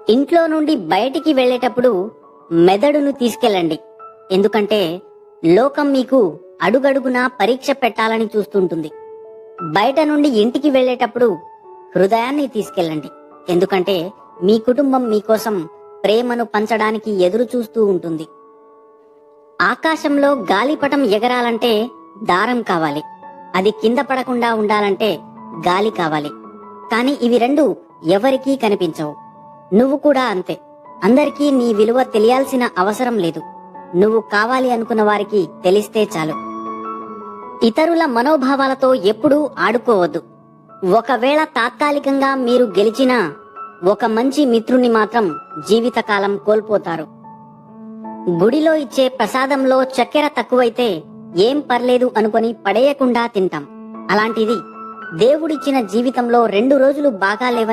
ఇంట్లో నుండి బయటికి వెళ్ళేటప్పుడు మెదడును తీసుకెళ్ళండి. ఎందుకంటే లోకం మీకు అడుగడుగునా పరీక్ష పెట్టాలని చూస్తుంటుంది. బయట నుండి ఇంటికి వెళ్ళేటప్పుడు హృదయాన్ని తీసుకెళ్ళండి. ఎందుకంటే మీ కుటుంబం మీకోసం ప్రేమను పంచడానికి ఎదురు చూస్తూ ఉంటుంది. ఆకాశంలో గాలిపటం ఎగరాలంటే దారం కావాలి. అది కింద పడకుండా ఉండాలంటే గాలి కావాలి. కానీ ఇవి రెండు ఎవరికీ కనిపించవు. నువ్వు కూడా అంతే. అందరికీ నీ విలువ తెలియాల్సిన అవసరం లేదు. నువ్వు కావాలి అనుకున్న వారికి తెలిస్తే చాలు. ఇతరుల మనోభావాలతో ఎప్పుడూ ఆడుకోవద్దు. ఒకవేళ తాత్కాలికంగా మీరు గెలిచినా ఒక మంచి మిత్రుని మాత్రం జీవితకాలం కోల్పోతారు. గుడిలో ఇచ్చే ప్రసాదంలో చక్కెర తక్కువైతే ఏం పర్లేదు అనుకొని పడేయకుండా తింటాం. అలాంటిది దేవుడిచ్చిన జీవితంలో 2 రోజులు బాగా లేవని